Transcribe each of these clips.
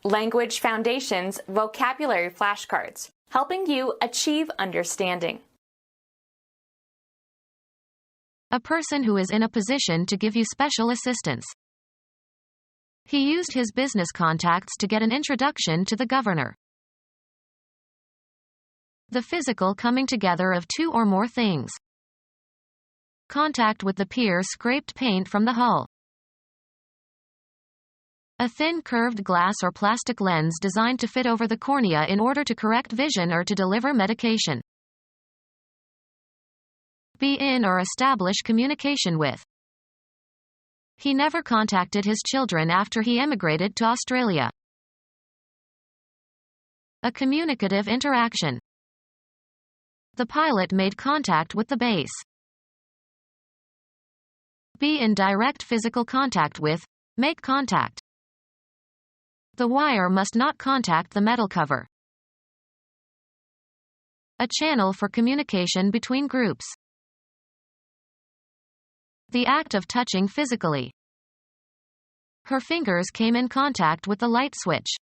Language Foundations Vocabulary Flashcards, helping you achieve understanding. A person who is in a position to give you special assistance. He used his business contacts to get an introduction to the governor. The physical coming together of two or more things. Contact with the pier scraped paint from the hull. A thin curved glass or plastic lens designed to fit over the cornea in order to correct vision or to deliver medication. Be in or establish communication with. He never contacted his children after he emigrated to Australia. A communicative interaction. The pilot made contact with the base. Be in direct physical contact with, make contact. The wire must not contact the metal cover. A channel for communication between groups. The act of touching physically. Her fingers came in contact with the light switch.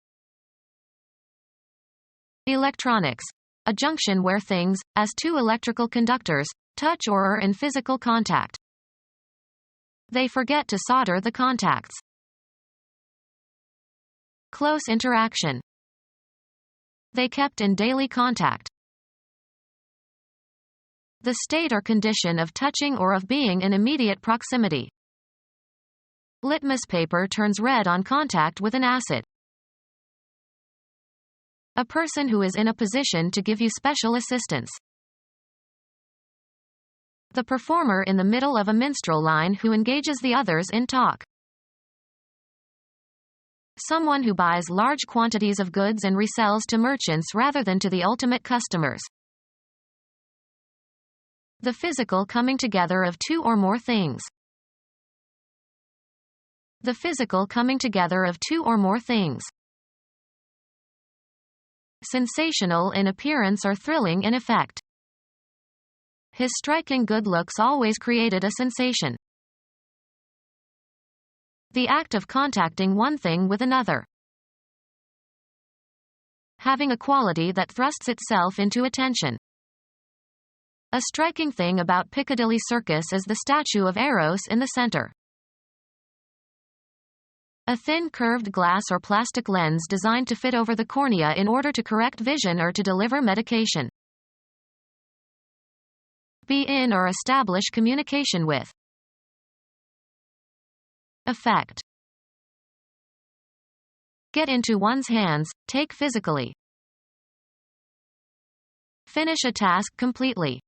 Electronics. A junction where things, as two electrical conductors, touch or are in physical contact. They forget to solder the contacts. Close interaction. They kept in daily contact. The state or condition of touching or of being in immediate proximity. Litmus paper turns red on contact with an acid. A person who is in a position to give you special assistance. The performer in the middle of a minstrel line who engages the others in talk. Someone who buys large quantities of goods and resells to merchants rather than to the ultimate customers. The physical coming together of two or more things. The physical coming together of two or more things. Sensational in appearance or thrilling in effect. His striking good looks always created a sensation. The act of contacting one thing with another. Having a quality that thrusts itself into attention. A striking thing about Piccadilly Circus is the statue of Eros in the center. A thin curved glass or plastic lens designed to fit over the cornea in order to correct vision or to deliver medication. Be in or establish communication with. Effect. Get into one's hands, take physically. Finish a task completely.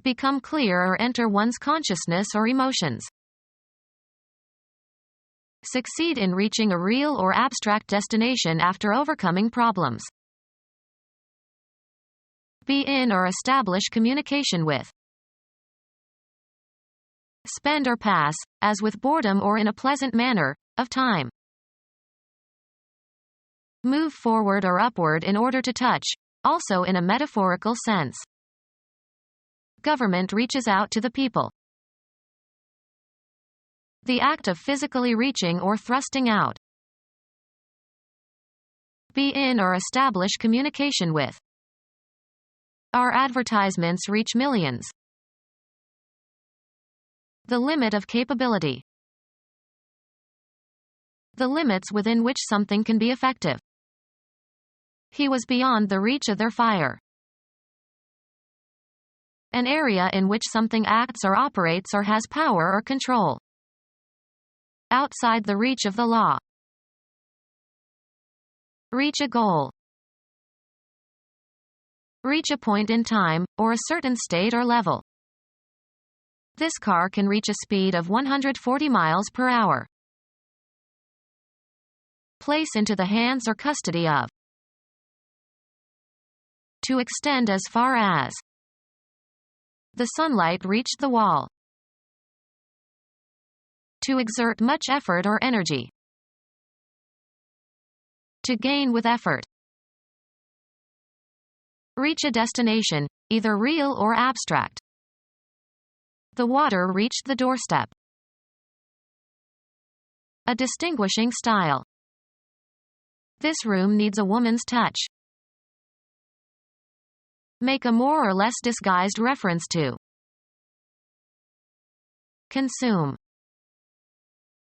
Become clear or enter one's consciousness or emotions. Succeed in reaching a real or abstract destination after overcoming problems. Be in or establish communication with. Spend or pass, as with boredom or in a pleasant manner, of time. Move forward or upward in order to touch, also in a metaphorical sense. Government reaches out to the people. The act of physically reaching or thrusting out. Be in or establish communication with. Our advertisements reach millions. The limit of capability. The limits within which something can be effective. He was beyond the reach of their fire. An area in which something acts or operates or has power or control. Outside the reach of the law. Reach a goal. Reach a point in time, or a certain state or level. This car can reach a speed of 140 miles per hour. Place into the hands or custody of. To extend as far as. The sunlight reached the wall. To exert much effort or energy. To gain with effort. Reach a destination, either real or abstract. The water reached the doorstep. A distinguishing style. This room needs a woman's touch. Make a more or less disguised reference to. Consume.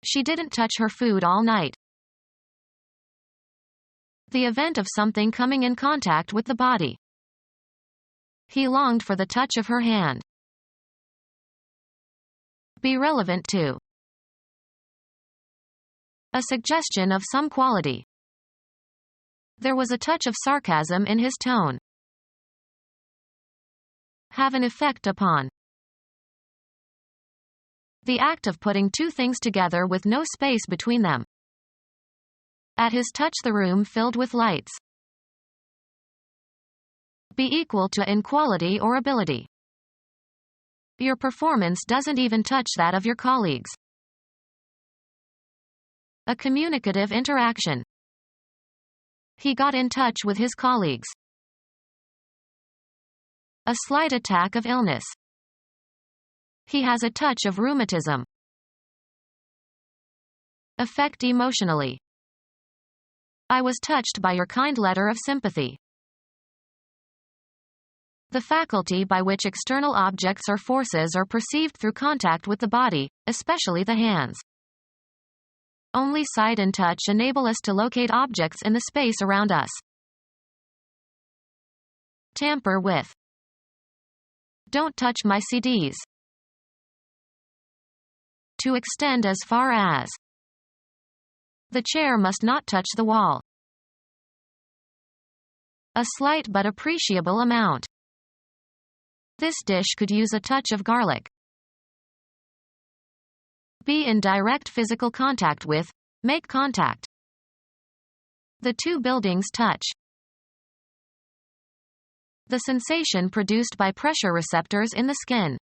She didn't touch her food all night. The event of something coming in contact with the body. He longed for the touch of her hand. Be relevant to. A suggestion of some quality. There was a touch of sarcasm in his tone. Have an effect upon. The act of putting two things together with no space between them. At his touch the room filled with lights. Be equal to in quality or ability. Your performance doesn't even touch that of your colleagues. A communicative interaction. He got in touch with his colleagues. A slight attack of illness. He has a touch of rheumatism. Affect emotionally. I was touched by your kind letter of sympathy. The faculty by which external objects or forces are perceived through contact with the body, especially the hands. Only sight and touch enable us to locate objects in the space around us. Tamper with. Don't touch my CDs. To extend as far as. The chair must not touch the wall. A slight but appreciable amount. This dish could use a touch of garlic. Be in direct physical contact with. Make contact. The two buildings touch. The sensation produced by pressure receptors in the skin.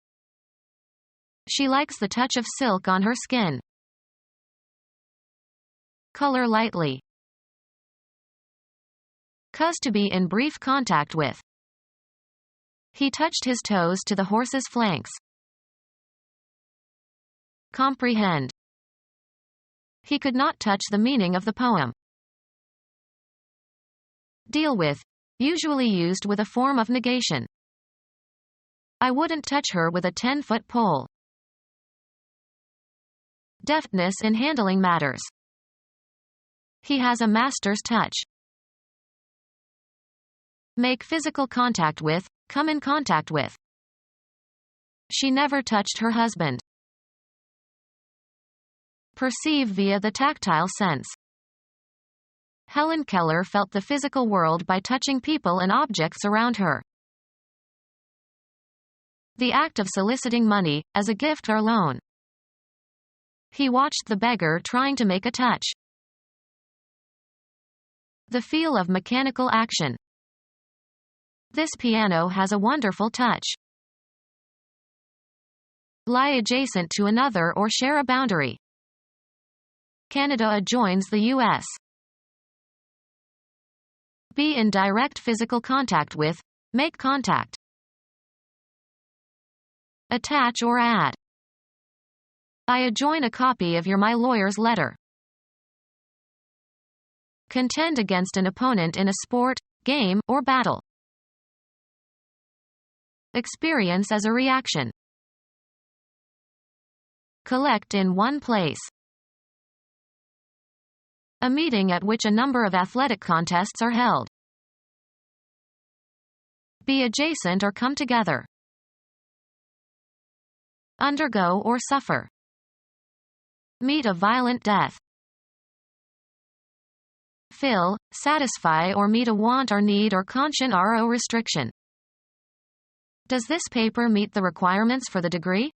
She likes the touch of silk on her skin. Color lightly. Cause to be in brief contact with. He touched his toes to the horse's flanks. Comprehend. He could not touch the meaning of the poem. Deal with. Usually used with a form of negation. I wouldn't touch her with a 10-foot pole. Deftness in handling matters. He has a master's touch. Make physical contact with. Come in contact with. She never touched her husband. Perceive via the tactile sense. Helen Keller felt the physical world by touching people and objects around her. The act of soliciting money, as a gift or loan. He watched the beggar trying to make a touch. The feel of mechanical action. This piano has a wonderful touch. Lie adjacent to another or share a boundary. Canada adjoins the U.S. Be in direct physical contact with. Make contact. Attach or add. I adjoin a copy of your my lawyer's letter. Contend against an opponent in a sport, game, or battle. Experience as a reaction. Collect in one place. A meeting at which a number of athletic contests are held. Be adjacent or come together. Undergo or suffer. Meet a violent death. Fill, satisfy or meet a want or need or conscient RO restriction. Does this paper meet the requirements for the degree?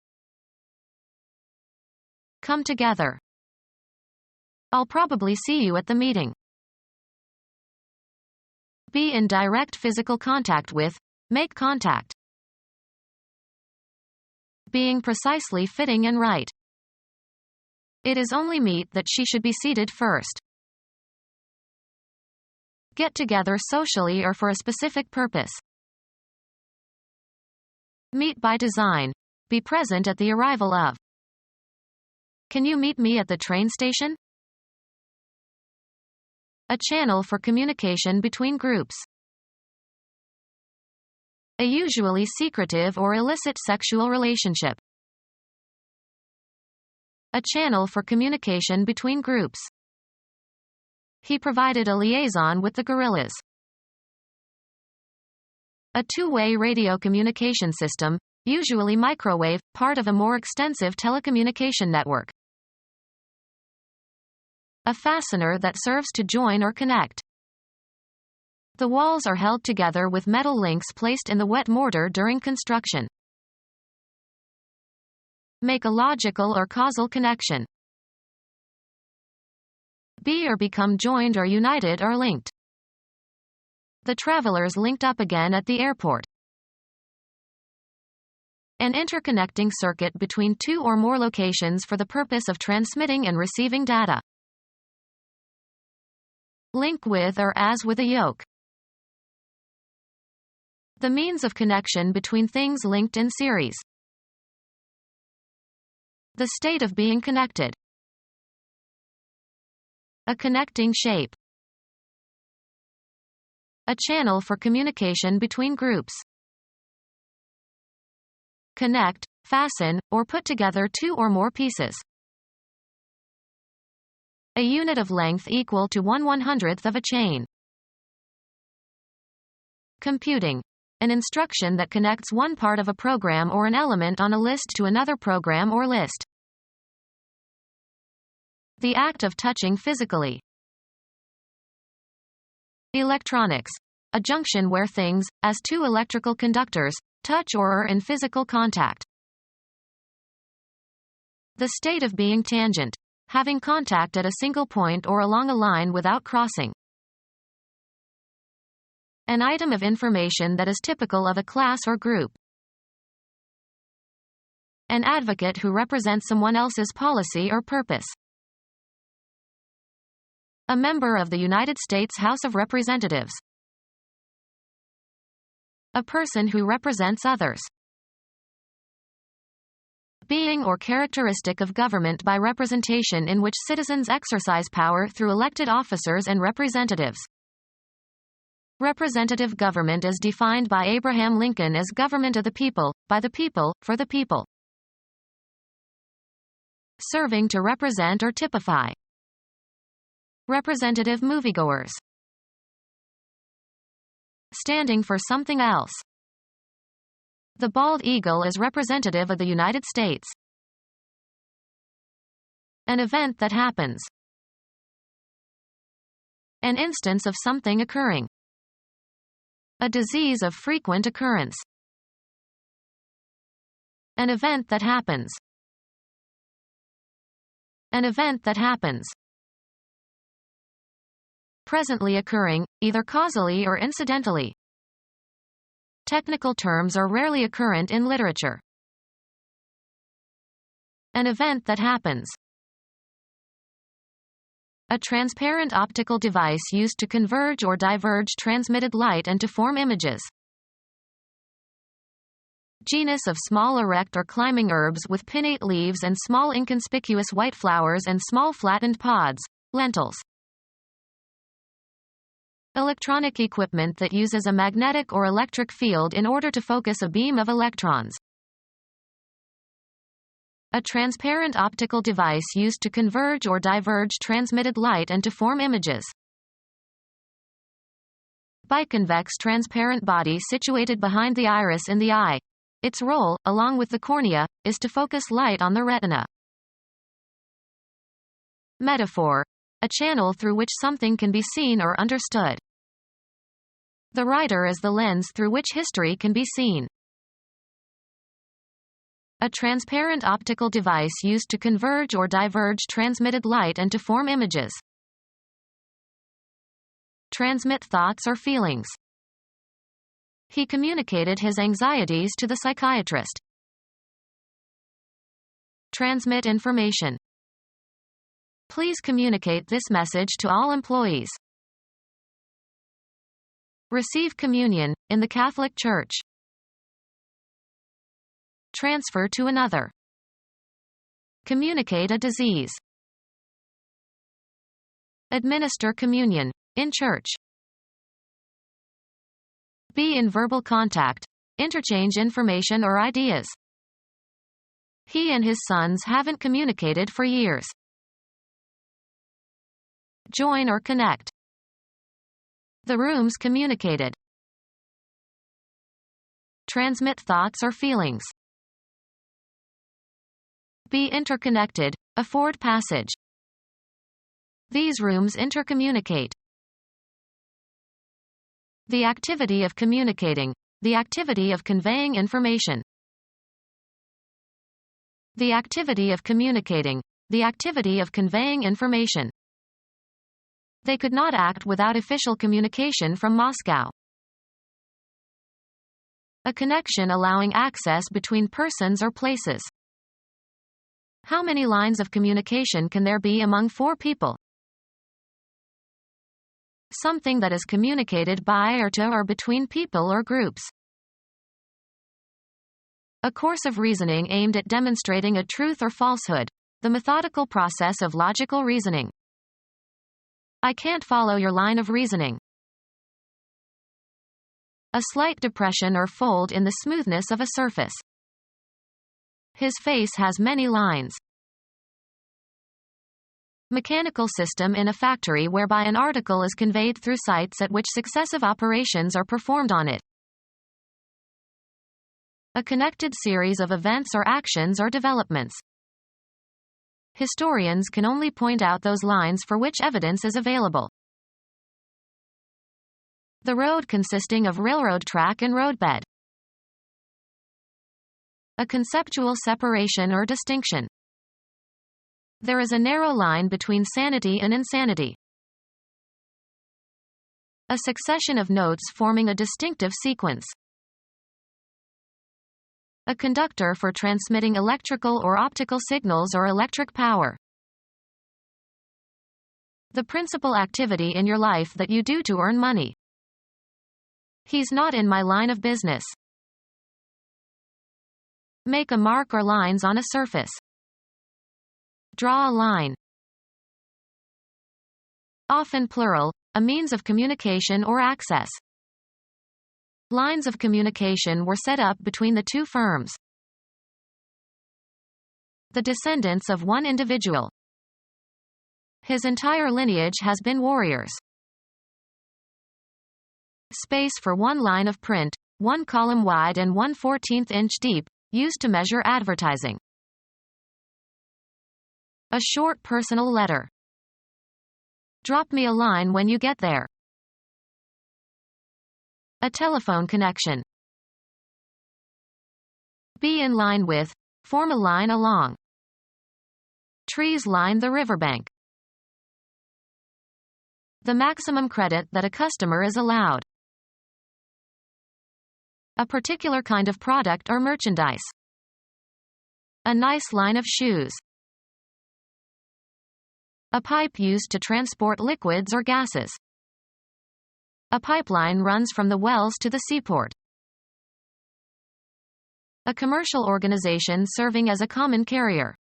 Come together. I'll probably see you at the meeting. Be in direct physical contact with. Make contact. Being precisely fitting and right. It is only meet that she should be seated first. Get together socially or for a specific purpose. Meet by design. Be present at the arrival of. Can you meet me at the train station? A channel for communication between groups. A usually secretive or illicit sexual relationship. A channel for communication between groups. He provided a liaison with the guerrillas. A two-way radio communication system, usually microwave, part of a more extensive telecommunication network. A fastener that serves to join or connect. The walls are held together with metal links placed in the wet mortar during construction. Make a logical or causal connection. Be or become joined or united or linked. The travelers linked up again at the airport. An interconnecting circuit between two or more locations for the purpose of transmitting and receiving data. Link with or as with a yoke. The means of connection between things linked in series. The state of being connected. A connecting shape. A channel for communication between groups. Connect, fasten, or put together two or more pieces. A unit of length equal to 1/100th of a chain. Computing. An instruction that connects one part of a program or an element on a list to another program or list. The act of touching physically. Electronics. A junction where things, as two electrical conductors, touch or are in physical contact. The state of being tangent. Having contact at a single point or along a line without crossing. An item of information that is typical of a class or group. An advocate who represents someone else's policy or purpose. A member of the United States House of Representatives. A person who represents others. Being or characteristic of government by representation in which citizens exercise power through elected officers and representatives. Representative government is defined by Abraham Lincoln as government of the people, by the people, for the people. Serving to represent or typify. Representative moviegoers. Standing for something else. The bald eagle is representative of the United States. An event that happens. An instance of something occurring. A disease of frequent occurrence. An event that happens. An event that happens. Presently occurring, either causally or incidentally. Technical terms are rarely occurrent in literature. An event that happens. A transparent optical device used to converge or diverge transmitted light and to form images. Genus of small erect or climbing herbs with pinnate leaves and small inconspicuous white flowers and small flattened pods, lentils. Electronic equipment that uses a magnetic or electric field in order to focus a beam of electrons. A transparent optical device used to converge or diverge transmitted light and to form images. Biconvex transparent body situated behind the iris in the eye. Its role, along with the cornea, is to focus light on the retina. Metaphor. A channel through which something can be seen or understood. The writer is the lens through which history can be seen. A transparent optical device used to converge or diverge transmitted light and to form images. Transmit thoughts or feelings. He communicated his anxieties to the psychiatrist. Transmit information. Please communicate this message to all employees. Receive communion, in the Catholic Church. Transfer to another. Communicate a disease. Administer communion. in church. Be in verbal contact. Interchange information or ideas. He and his sons haven't communicated for years. Join or connect. The rooms communicated. Transmit thoughts or feelings. Be interconnected. Afford passage. These rooms intercommunicate. The activity of communicating. The activity of conveying information. The activity of communicating. The activity of conveying information. They could not act without official communication from Moscow. A connection allowing access between persons or places. How many lines of communication can there be among four people? Something that is communicated by or to or between people or groups. A course of reasoning aimed at demonstrating a truth or falsehood. The methodical process of logical reasoning. I can't follow your line of reasoning. A slight depression or fold in the smoothness of a surface. His face has many lines. Mechanical system in a factory whereby an article is conveyed through sites at which successive operations are performed on it. A connected series of events or actions or developments. Historians can only point out those lines for which evidence is available. The road consisting of railroad track and roadbed. A conceptual separation or distinction. There is a narrow line between sanity and insanity. A succession of notes forming a distinctive sequence. A conductor for transmitting electrical or optical signals or electric power. The principal activity in your life that you do to earn money. He's not in my line of business. Make a mark or lines on a surface. Draw a line. Often plural, a means of communication or access. Lines of communication were set up between the two firms. The descendants of one individual. His entire lineage has been warriors. Space for one line of print, 1 column wide and 1/14 inch deep, used to measure advertising. A short personal letter. Drop me a line when you get there. A telephone connection. Be in line with, form a line along. Trees line the riverbank. The maximum credit that a customer is allowed. A particular kind of product or merchandise. A nice line of shoes. A pipe used to transport liquids or gases. A pipeline runs from the wells to the seaport. A commercial organization serving as a common carrier.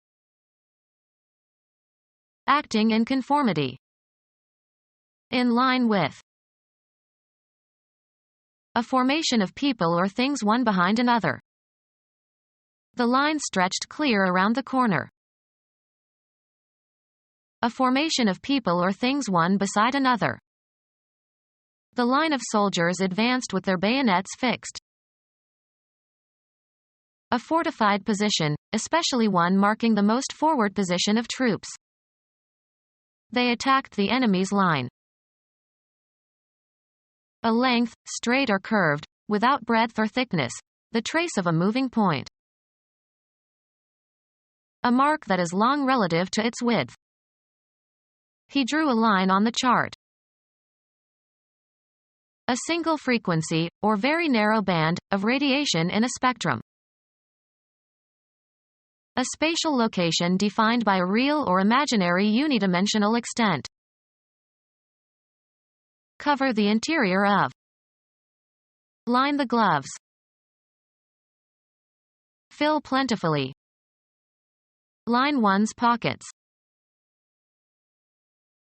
Acting in conformity. In line with. A formation of people or things one behind another. The line stretched clear around the corner. A formation of people or things one beside another. The line of soldiers advanced with their bayonets fixed. A fortified position, especially one marking the most forward position of troops. They attacked the enemy's line. A length, straight or curved, without breadth or thickness, the trace of a moving point. A mark that is long relative to its width. He drew a line on the chart. A single frequency, or very narrow band, of radiation in a spectrum. A spatial location defined by a real or imaginary unidimensional extent. Cover the interior of. Line the gloves. Fill plentifully. Line one's pockets.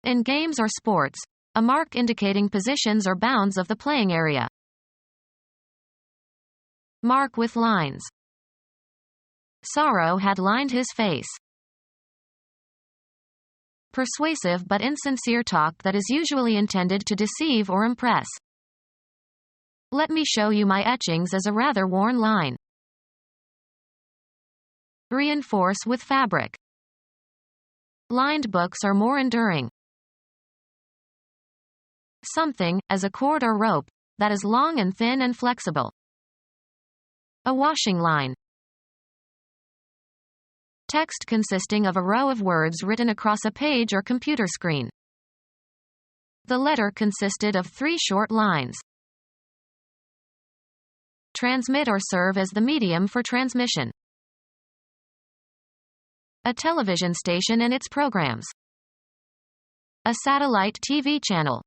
In games or sports, a mark indicating positions or bounds of the playing area. Mark with lines. Sorrow had lined his face. Persuasive but insincere talk that is usually intended to deceive or impress. Let me show you my etchings as a rather worn line. Reinforce with fabric. Lined books are more enduring. Something, as a cord or rope, that is long and thin and flexible. A washing line. Text consisting of a row of words written across a page or computer screen. The letter consisted of 3 short lines. Transmit or serve as the medium for transmission. A television station and its programs. A satellite TV channel.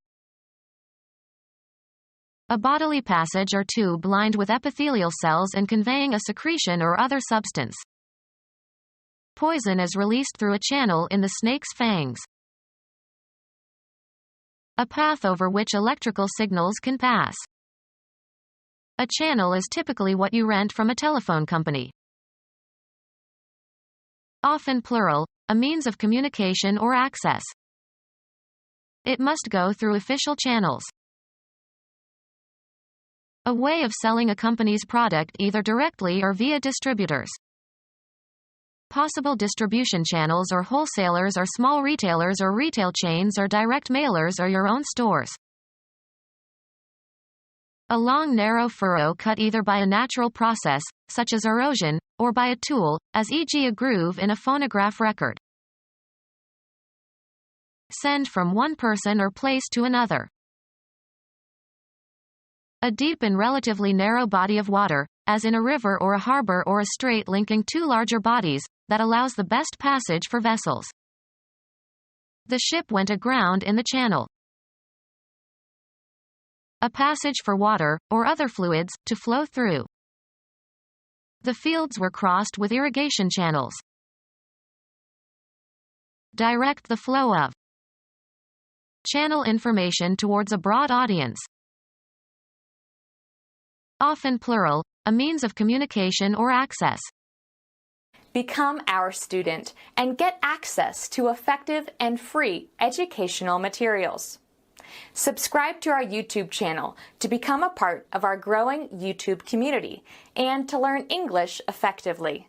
A bodily passage or tube lined with epithelial cells and conveying a secretion or other substance. Poison is released through a channel in the snake's fangs. A path over which electrical signals can pass. A channel is typically what you rent from a telephone company. Often plural, a means of communication or access. It must go through official channels. A way of selling a company's product either directly or via distributors. Possible distribution channels or wholesalers are small retailers or retail chains or direct mailers or your own stores. A long narrow furrow cut either by a natural process, such as erosion, or by a tool, as e.g. a groove in a phonograph record. Send from one person or place to another. A deep and relatively narrow body of water, as in a river or a harbor or a strait linking 2 larger bodies, that allows the best passage for vessels. The ship went aground in the channel. A passage for water, or other fluids, to flow through. The fields were crossed with irrigation channels. Direct the flow of. Channel information towards a broad audience. Often plural, a means of communication or access. Become our student and get access to effective and free educational materials. Subscribe to our YouTube channel to become a part of our growing YouTube community and to learn English effectively.